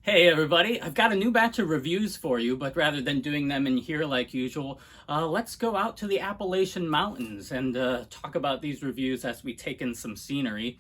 Hey everybody, I've got a new batch of reviews for you, but rather than doing them in here like usual, let's go out to the Appalachian Mountains and talk about these reviews as we take in some scenery.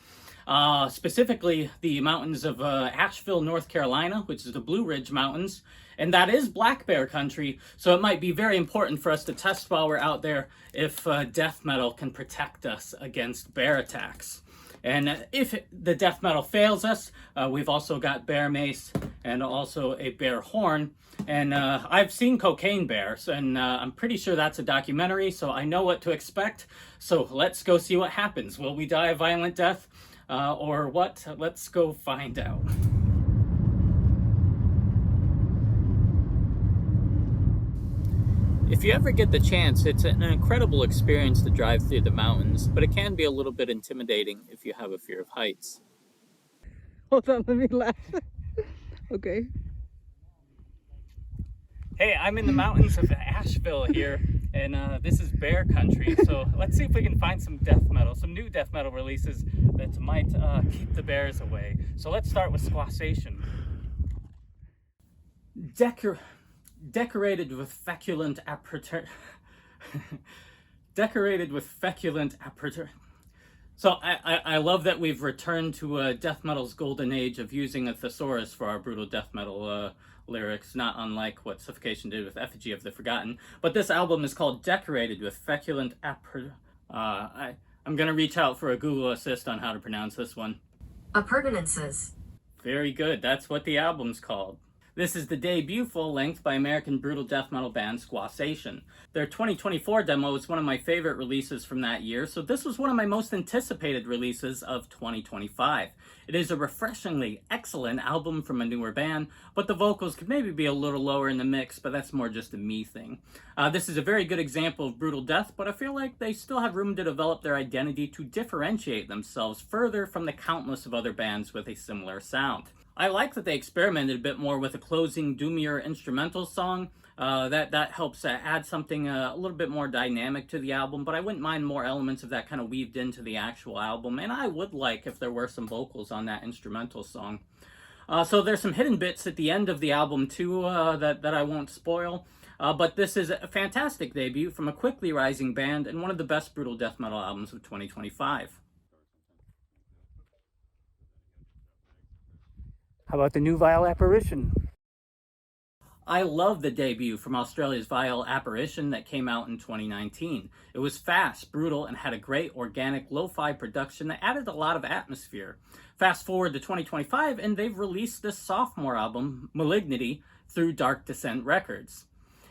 Specifically, the mountains of Asheville, North Carolina, which is the Blue Ridge Mountains, and that is black bear country, so it might be very important for us to test while we're out there if death metal can protect us against bear attacks. And if the death metal fails us, we've also got bear mace and also a bear horn. And I've seen Cocaine Bears, and I'm pretty sure that's a documentary, so I know what to expect. So let's go see what happens. Will we die a violent death or what? Let's go find out. If you ever get the chance, it's an incredible experience to drive through the mountains, but it can be a little bit intimidating if you have a fear of heights. Hold on, let me laugh. Okay. Hey, I'm in the mountains of Asheville here, and this is bear country, so let's see if we can find some death metal, some new death metal releases that might keep the bears away. So let's start with Squassation. Decorated with feculent So I love that we've returned to death metal's golden age of using a thesaurus for our brutal death metal lyrics, not unlike what Suffocation did with Effigy of the Forgotten. But this album is called Decorated with Feculent I'm going to reach out for a Google assist on how to pronounce this one. Appurtenances. Very good, that's what the album's called. This is the debut full-length by American brutal death metal band Squassation. Their 2024 demo is one of my favorite releases from that year, so this was one of my most anticipated releases of 2025. It is a refreshingly excellent album from a newer band, but the vocals could maybe be a little lower in the mix, but that's more just a me thing. This is a very good example of brutal death, but I feel like they still have room to develop their identity to differentiate themselves further from the countless of other bands with a similar sound. I like that they experimented a bit more with a closing, doomier instrumental song. That helps add something a little bit more dynamic to the album, but I wouldn't mind more elements of that kind of weaved into the actual album, and I would like if there were some vocals on that instrumental song. So there's some hidden bits at the end of the album too that I won't spoil, but this is a fantastic debut from a quickly rising band and one of the best brutal death metal albums of 2025. How about the new Vile Apparition? I love the debut from Australia's Vile Apparition that came out in 2019. It was fast, brutal, and had a great organic lo-fi production that added a lot of atmosphere. Fast forward to 2025 and they've released this sophomore album, Malignity, through Dark Descent Records.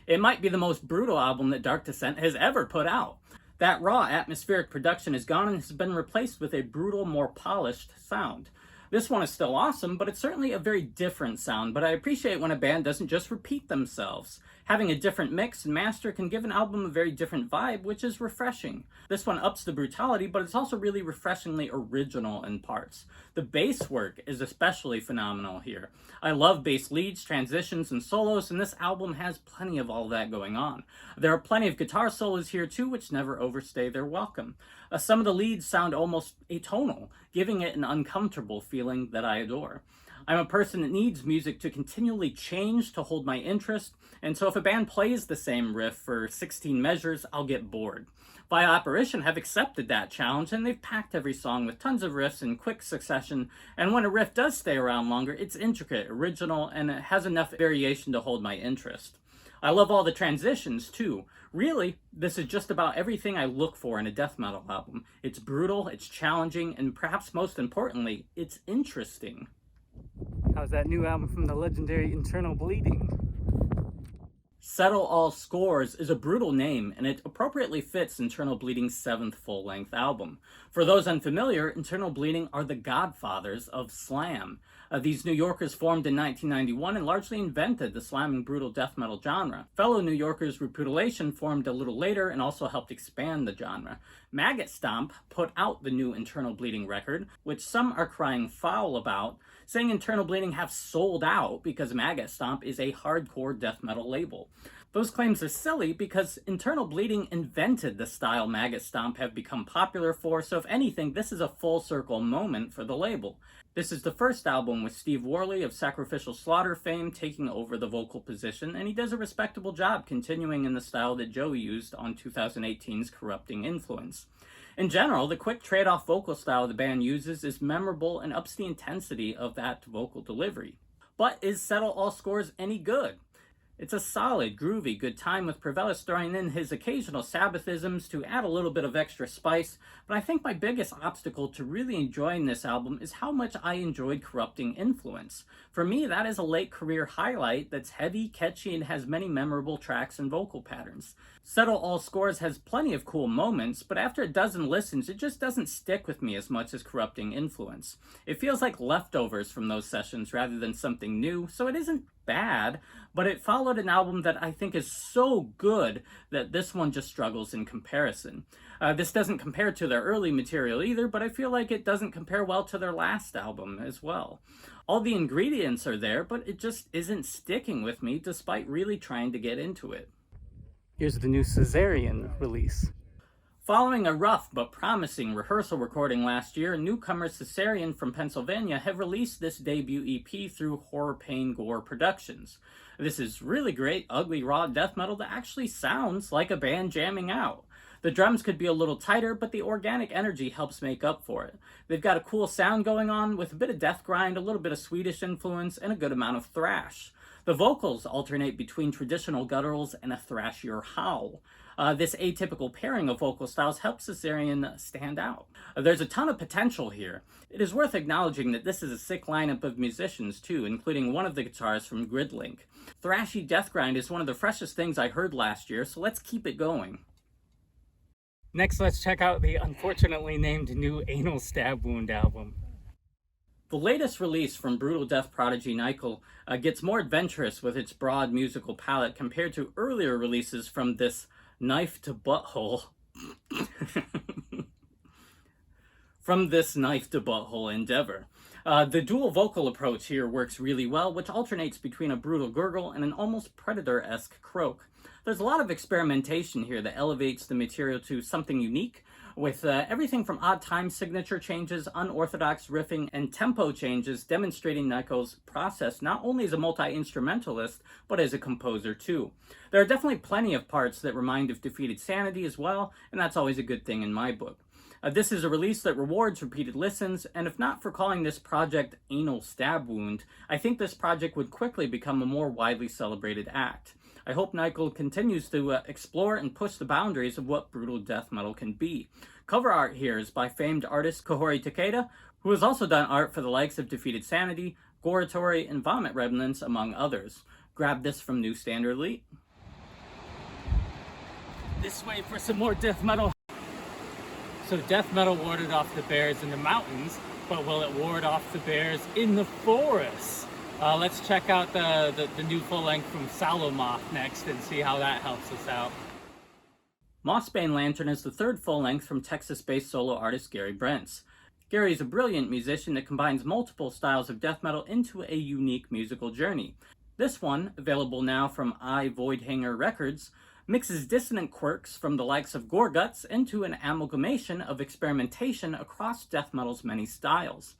It might be the most brutal album that Dark Descent has ever put out. That raw atmospheric production is gone and has been replaced with a brutal, more polished sound. This one is still awesome, but it's certainly a very different sound, but I appreciate when a band doesn't just repeat themselves. Having a different mix and master can give an album a very different vibe, which is refreshing. This one ups the brutality, but it's also really refreshingly original in parts. The bass work is especially phenomenal here. I love bass leads, transitions, and solos, and this album has plenty of all that going on. There are plenty of guitar solos here too, which never overstay their welcome. Some of the leads sound almost atonal, giving it an uncomfortable feeling that I adore. I'm a person that needs music to continually change to hold my interest, and so if a band plays the same riff for 16 measures, I'll get bored. Vile Apparition have accepted that challenge, and they've packed every song with tons of riffs in quick succession, and when a riff does stay around longer, it's intricate, original, and it has enough variation to hold my interest. I love all the transitions, too. Really, this is just about everything I look for in a death metal album. It's brutal, it's challenging, and perhaps most importantly, it's interesting. How's that new album from the legendary Internal Bleeding? Settle All Scores is a brutal name, and it appropriately fits Internal Bleeding's 7th full-length album. For those unfamiliar, Internal Bleeding are the godfathers of slam. These New Yorkers formed in 1991 and largely invented the slam and brutal death metal genre. Fellow New Yorkers Repudiation formed a little later and also helped expand the genre. Maggot Stomp put out the new Internal Bleeding record, which some are crying foul about, saying Internal Bleeding have sold out because Maggot Stomp is a hardcore death metal label. Those claims are silly because Internal Bleeding invented the style Maggot Stomp have become popular for, so if anything, this is a full circle moment for the label. This is the first album with Steve Worley of Sacrificial Slaughter fame taking over the vocal position, and he does a respectable job continuing in the style that Joey used on 2018's Corrupting Influence. In general, the quick trade-off vocal style the band uses is memorable and ups the intensity of that vocal delivery. But is Settle All Scores any good? It's a solid, groovy, good time with Prevelis throwing in his occasional Sabbathisms to add a little bit of extra spice, but I think my biggest obstacle to really enjoying this album is how much I enjoyed Corrupting Influence. For me, that is a late career highlight that's heavy, catchy, and has many memorable tracks and vocal patterns. Settle All Scores has plenty of cool moments, but after a dozen listens, it just doesn't stick with me as much as Corrupting Influence. It feels like leftovers from those sessions rather than something new, so it isn't bad, but it followed an album that I think is so good that this one just struggles in comparison. This doesn't compare to their early material either, but I feel like it doesn't compare well to their last album as well. All the ingredients are there, but it just isn't sticking with me despite really trying to get into it. Here's the new Caesarean release. Following a rough but promising rehearsal recording last year, newcomer Caesarean from Pennsylvania have released this debut EP through Horror Pain Gore Productions. This is really great, ugly, raw death metal that actually sounds like a band jamming out. The drums could be a little tighter, but the organic energy helps make up for it. They've got a cool sound going on with a bit of death grind, a little bit of Swedish influence, and a good amount of thrash. The vocals alternate between traditional gutturals and a thrashier howl. This atypical pairing of vocal styles helps Caesarean stand out. There's a ton of potential here. It is worth acknowledging that this is a sick lineup of musicians too, including one of the guitarists from Gridlink. Thrashy death grind is one of the freshest things I heard last year, so let's keep it going. Next, let's check out the unfortunately named new Anal Stabwound album. The latest release from brutal death prodigy Inoculation gets more adventurous with its broad musical palette compared to earlier releases from this knife to butthole endeavor. The dual vocal approach here works really well, which alternates between a brutal gurgle and an almost Predator-esque croak. There's a lot of experimentation here that elevates the material to something unique, with everything from odd time signature changes, unorthodox riffing, and tempo changes demonstrating Nico's process not only as a multi-instrumentalist, but as a composer too. There are definitely plenty of parts that remind of Defeated Sanity as well, and that's always a good thing in my book. This is a release that rewards repeated listens, and if not for calling this project Anal Stabwound, I think this project would quickly become a more widely celebrated act. I hope Nicol continues to explore and push the boundaries of what brutal death metal can be. Cover art here is by famed artist Kohori Takeda, who has also done art for the likes of Defeated Sanity, Goratory, and Vomit Remnants, among others. Grab this from Newsstand or Elite. This way for some more death metal. So death metal warded off the bears in the mountains, but will it ward off the bears in the forest? Let's check out the new full length from Sallow Moth next and see how that helps us out. Mossbane Lantern is the third full length from Texas-based solo artist Gary Brentz. Gary is a brilliant musician that combines multiple styles of death metal into a unique musical journey. This one, available now from Voidhanger Records, mixes dissonant quirks from the likes of Gorguts into an amalgamation of experimentation across death metal's many styles.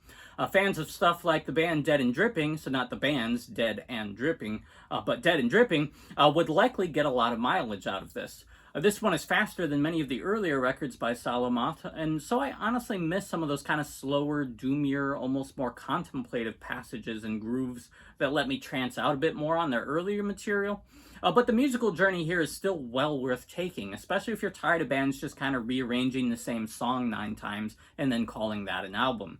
Fans of stuff like the band Dead and Dripping, so not the bands Dead and Dripping, but Dead and Dripping, would likely get a lot of mileage out of this. This one is faster than many of the earlier records by Sallow Moth, and so I honestly miss some of those kind of slower, doomier, almost more contemplative passages and grooves that let me trance out a bit more on their earlier material. But the musical journey here is still well worth taking, especially if you're tired of bands just kind of rearranging the same song 9 times and then calling that an album.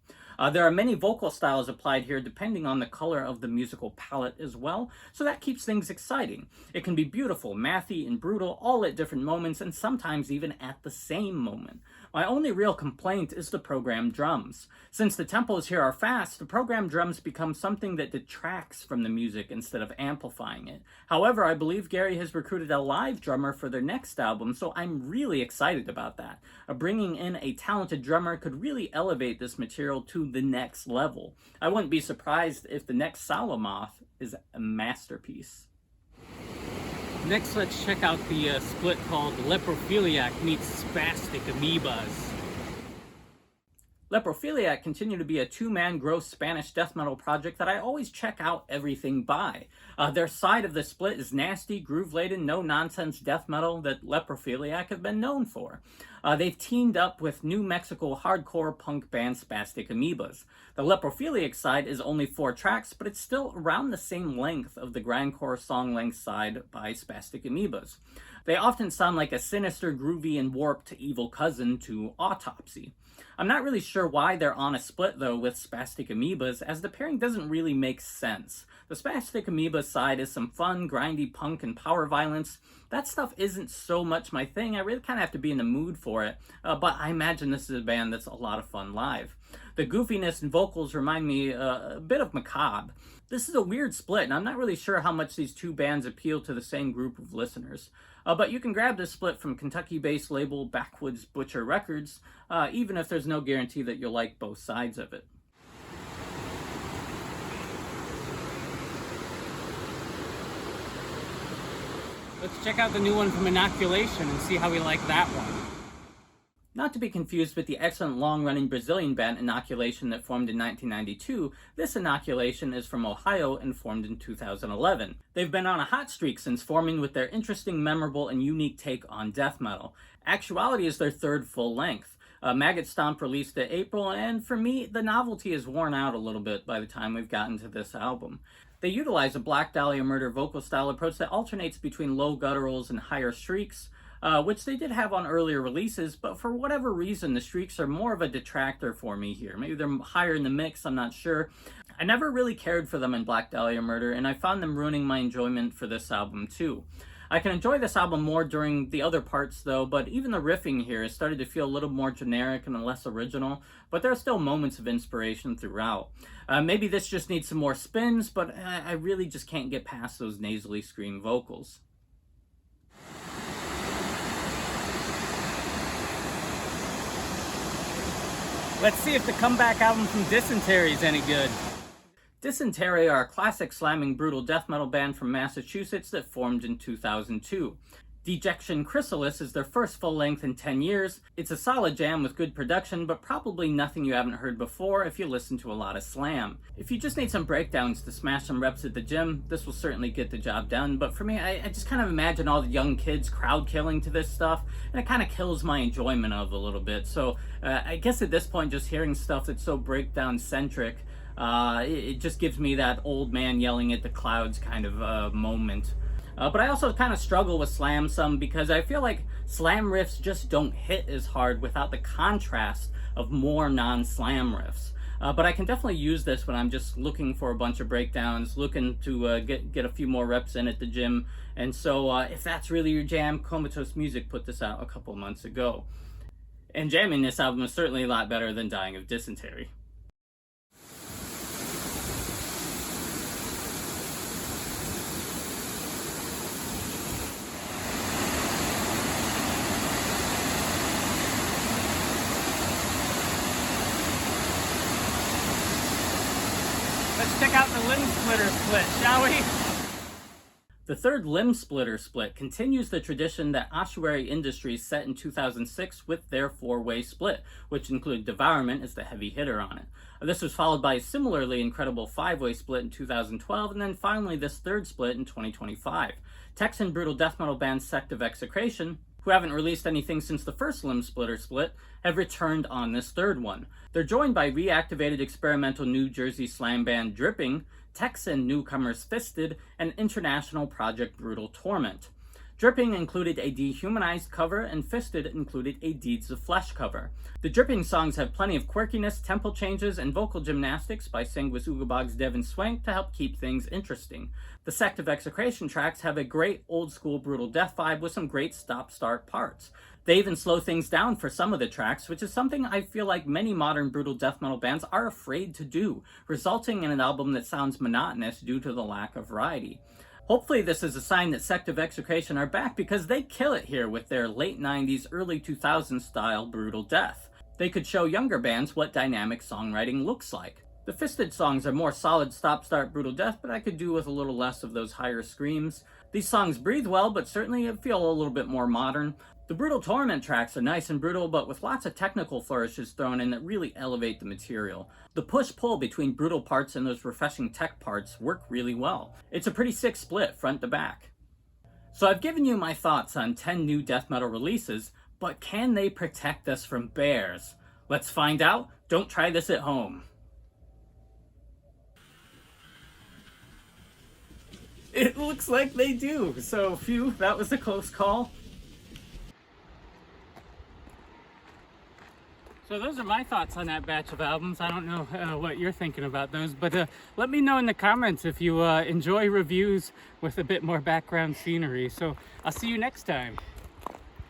There are many vocal styles applied here depending on the color of the musical palette as well, so that keeps things exciting. It can be beautiful, mathy, and brutal all at different moments, and sometimes even at the same moment. My only real complaint is the programmed drums. Since the tempos here are fast, the programmed drums become something that detracts from the music instead of amplifying it. However, I believe Gary has recruited a live drummer for their next album, so I'm really excited about that. Bringing in a talented drummer could really elevate this material to the next level. I wouldn't be surprised if the next Sallow Moth is a masterpiece. Next, let's check out the split called Leprophiliac meets Spastic Amoebas. Leprophiliac continue to be a two-man gross Spanish death metal project that I always check out everything by. Their side of the split is nasty, groove-laden, no-nonsense death metal that Leprophiliac have been known for. They've teamed up with New Mexico hardcore punk band Spastic Amoebas. The Leprophiliac side is only 4 tracks, but it's still around the same length of the grindcore song-length side by Spastic Amoebas. They often sound like a sinister, groovy, and warped evil cousin to Autopsy. I'm not really sure why they're on a split, though, with Spastic Amoebas, as the pairing doesn't really make sense. The Spastic Amoebas side is some fun, grindy punk and power violence. That stuff isn't so much my thing. I really kind of have to be in the mood for it, but I imagine this is a band that's a lot of fun live. The goofiness and vocals remind me a bit of Macabre. This is a weird split, and I'm not really sure how much these two bands appeal to the same group of listeners. But you can grab this split from Kentucky-based label Backwoods Butcher Records, even if there's no guarantee that you'll like both sides of it. Let's check out the new one from Inoculation and see how we like that one. Not to be confused with the excellent long-running Brazilian band Inoculation that formed in 1992, this Inoculation is from Ohio and formed in 2011. They've been on a hot streak since forming with their interesting, memorable, and unique take on death metal. Actuality is their third full length. Maggot Stomp released in April, and for me, the novelty is worn out a little bit by the time we've gotten to this album. They utilize a Black Dahlia Murder vocal style approach that alternates between low gutturals and higher shrieks, which they did have on earlier releases, but for whatever reason, the shrieks are more of a detractor for me here. Maybe they're higher in the mix, I'm not sure. I never really cared for them in Black Dahlia Murder, and I found them ruining my enjoyment for this album too. I can enjoy this album more during the other parts though, but even the riffing here has started to feel a little more generic and less original, but there are still moments of inspiration throughout. Maybe this just needs some more spins, but I really just can't get past those nasally scream vocals. Let's see if the comeback album from Dysentery is any good. Dysentery are a classic slamming brutal death metal band from Massachusetts that formed in 2002. Dejection Chrysalis is their first full length in 10 years. It's a solid jam with good production, but probably nothing you haven't heard before if you listen to a lot of slam. If you just need some breakdowns to smash some reps at the gym, this will certainly get the job done, but for me, I just kind of imagine all the young kids crowd killing to this stuff, and it kind of kills my enjoyment of it a little bit. So I guess at this point, just hearing stuff that's so breakdown centric, it just gives me that old man yelling at the clouds kind of moment. But I also kind of struggle with slam some because I feel like slam riffs just don't hit as hard without the contrast of more non-slam riffs. But I can definitely use this when I'm just looking for a bunch of breakdowns, looking to get a few more reps in at the gym. And so if that's really your jam, Comatose Music put this out a couple months ago. And jamming this album is certainly a lot better than Dying of Dysentery. Let's check out the Limbsplitter split, shall we? The third Limbsplitter split continues the tradition that Ossuary Industries set in 2006 with their 4-way split, which included Devourment as the heavy hitter on it. This was followed by a similarly incredible 5-way split in 2012, and then finally this third split in 2025. Texan brutal death metal band Sect of Execration, who haven't released anything since the first Limbsplitter split, have returned on this third one. They're joined by reactivated experimental New Jersey slam band Dripping, Texan newcomers Fisted, and international project Brutal Torment. Dripping included a Dehumanized cover, and Fisted included a Deeds of Flesh cover. The Dripping songs have plenty of quirkiness, tempo changes, and vocal gymnastics by Sanguis Ugabog's Devin Swank to help keep things interesting. The Sect of Execration tracks have a great old-school brutal death vibe with some great stop-start parts. They even slow things down for some of the tracks, which is something I feel like many modern brutal death metal bands are afraid to do, resulting in an album that sounds monotonous due to the lack of variety. Hopefully this is a sign that Sect of Execration are back because they kill it here with their late 90s, early 2000s style brutal death. They could show younger bands what dynamic songwriting looks like. The Fisted songs are more solid stop-start brutal death, but I could do with a little less of those higher screams. These songs breathe well, but certainly feel a little bit more modern. The brutal Torment tracks are nice and brutal, but with lots of technical flourishes thrown in that really elevate the material. The push-pull between brutal parts and those refreshing tech parts work really well. It's a pretty sick split front to back. So I've given you my thoughts on 10 new death metal releases, but can they protect us from bears? Let's find out. Don't try this at home. It looks like they do. So, phew, that was a close call. So those are my thoughts on that batch of albums. I don't know what you're thinking about those, but let me know in the comments if you enjoy reviews with a bit more background scenery. So I'll see you next time.